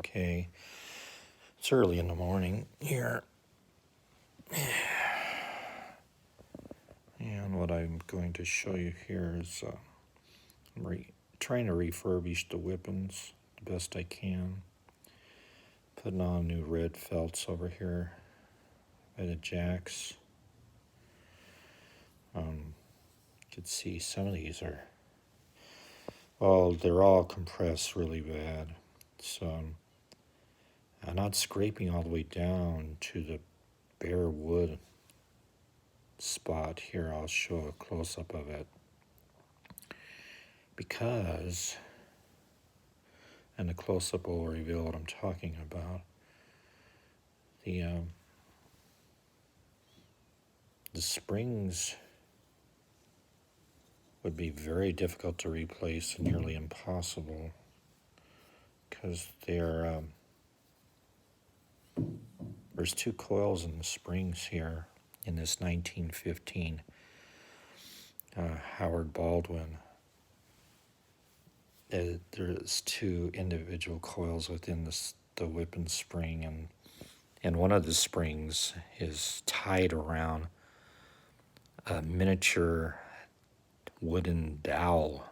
okay. It's early in the morning here. And what I'm going to show you here is I'm trying to refurbish the Whippens the best I can. Putting on new red felts over here by the jacks. You can see some of these are, well, they're all compressed really bad. So I'm not scraping all the way down to the bare wood spot here. I'll show a close-up of it. Because, and the close-up will reveal what I'm talking about, the springs would be very difficult to replace and nearly impossible because they're there's two coils in the springs here in this 1915 Howard Baldwin. There's two individual coils within the Whippen spring, and one of the springs is tied around a miniature wooden dowel,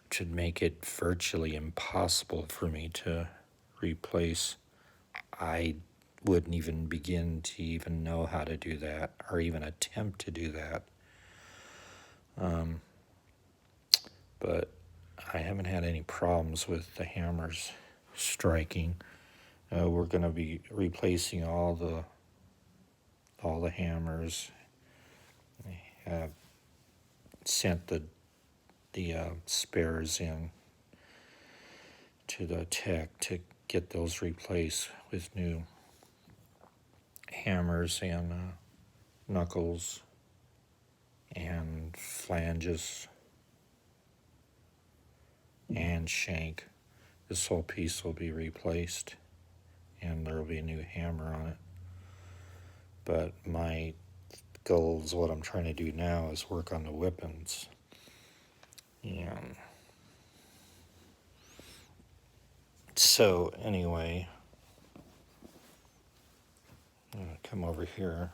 which would make it virtually impossible for me to replace. I wouldn't even begin to even know how to do that or even attempt to do that. But I haven't had any problems with the hammers striking. We're going to be replacing all the hammers. I have sent the spares in to the tech to get those replaced with new hammers and knuckles and flanges and shank. This whole piece will be replaced and there will be a new hammer on it. But my goals, what I'm trying to do now is work on the Whippens. And so anyway, I'm going to come over here.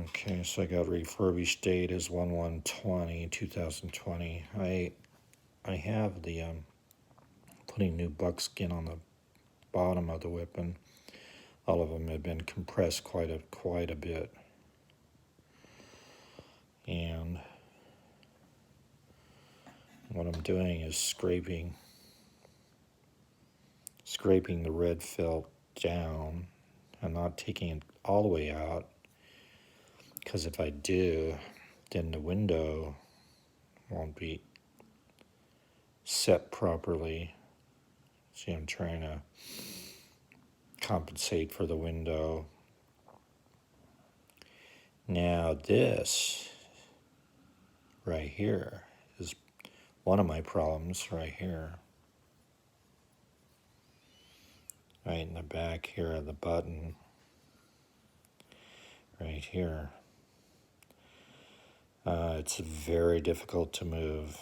Okay, so I got refurbished date is 1/1/2020. I have the putting new buckskin on the bottom of the Whippen. All of them have been compressed quite a bit. And what I'm doing is scraping the red felt down. I'm not taking it all the way out, because if I do, then the window won't be set properly. See, I'm trying to compensate for the window. Now this right here is one of my problems right here. Right in the back here of the button. Right here. It's very difficult to move.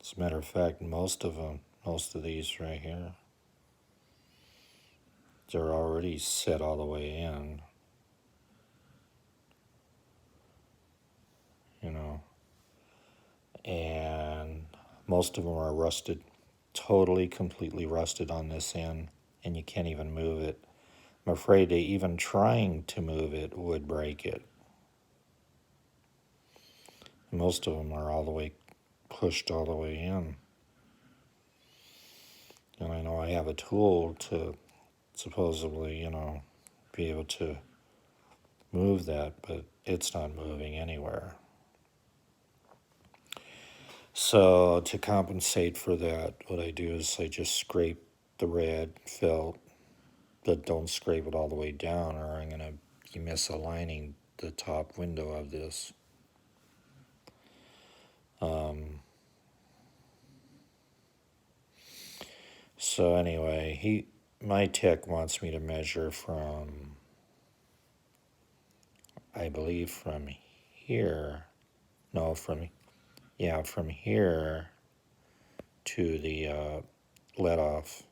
As a matter of fact, most of these right here, they're already set all the way in. And most of them are rusted, totally, completely rusted on this end, and you can't even move it. I'm afraid that even trying to move it would break it. Most of them are all the way pushed all the way in. And I know I have a tool to supposedly, be able to move that, but it's not moving anywhere. So to compensate for that, what I do is I just scrape the red felt, but don't scrape it all the way down, or I'm going to be misaligning the top window of this. So anyway, my tech wants me to measure from I believe from here, no, from here to the let off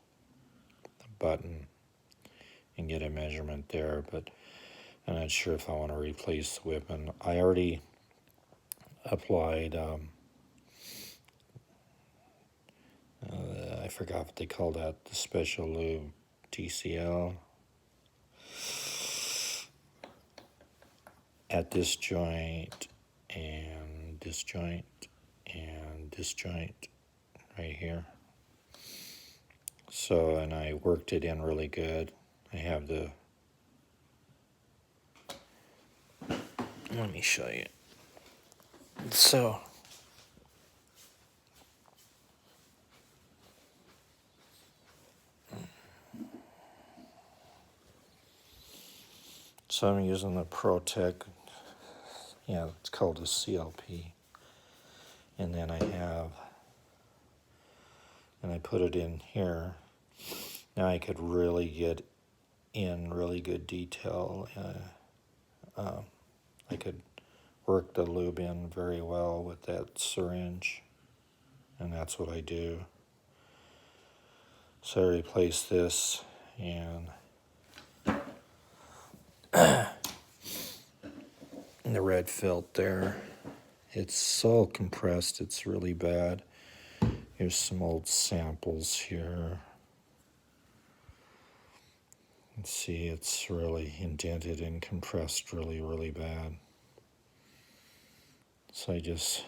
button and get a measurement there, but I'm not sure if I want to replace the Whippen. I already applied, I forgot what they call that, the special lube TCL at this joint and this joint and this joint right here. So, and I worked it in really good. I have the, let me show you. So I'm using the ProTech, yeah, it's called a CLP. And then I have, and I put it in here. Now I could really get in really good detail. I could work the lube in very well with that syringe, and that's what I do. So I replace this, and the red felt there, it's so compressed, it's really bad. Here's some old samples here. Let's see, it's really indented and compressed really, really bad. So I just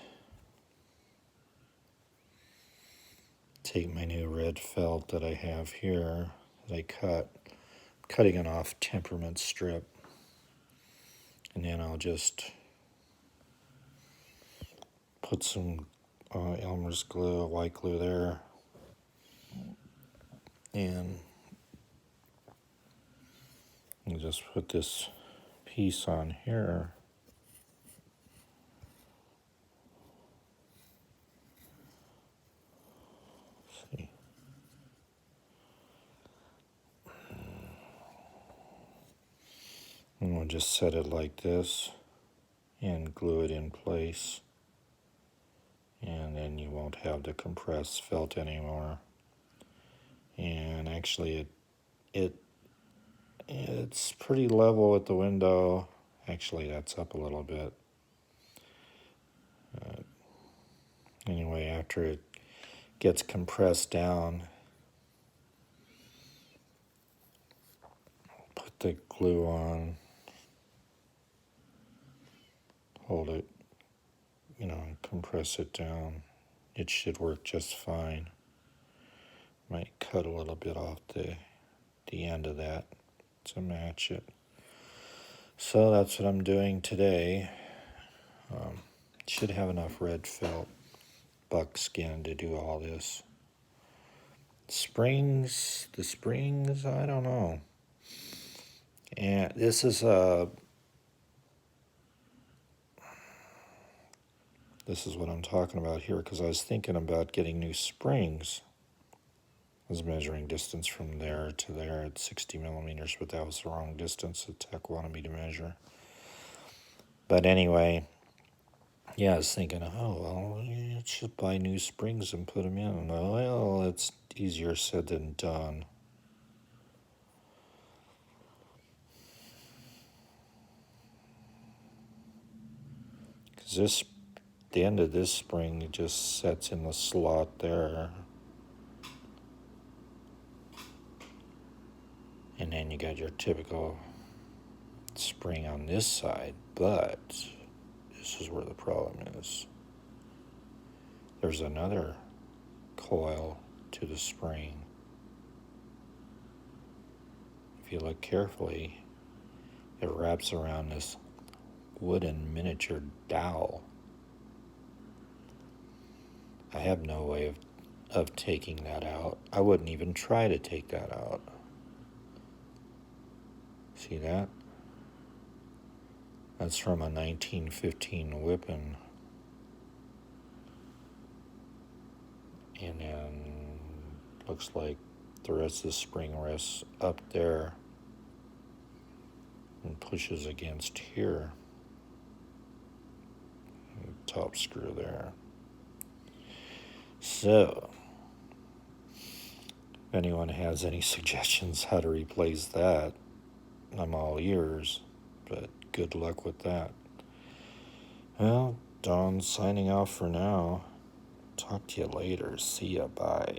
take my new red felt that I have here, that I cutting it off temperament strip, and then I'll just put some Elmer's glue, white glue there, and you just put this piece on here. Let's see. And we'll just set it like this and glue it in place. And then you won't have the compressed felt anymore. And actually it's pretty level with the window. Actually, that's up a little bit. Anyway, after it gets compressed down, put the glue on, hold it, compress it down. It should work just fine. Might cut a little bit off the end of that to match it. So that's what I'm doing today. Should have enough red felt buckskin to do all this. The springs, I don't know. And this is what I'm talking about here, because I was thinking about getting new springs. I was measuring distance from there to there at 60 millimeters, but that was the wrong distance that Tech wanted me to measure. But anyway, yeah, I was thinking, oh, well, you should buy new springs and put them in. Well, it's easier said than done. Because the end of this spring, it just sets in the slot there. And then you got your typical spring on this side, but this is where the problem is. There's another coil to the spring. If you look carefully, it wraps around this wooden miniature dowel. I have no way of taking that out. I wouldn't even try to take that out. See that? That's from a 1915 Whippen. And then looks like the rest of the spring rests up there. and pushes against here. Top screw there. So, if anyone has any suggestions how to replace that, I'm all ears, but good luck with that. Well, Don signing off for now. Talk to you later. See ya. Bye.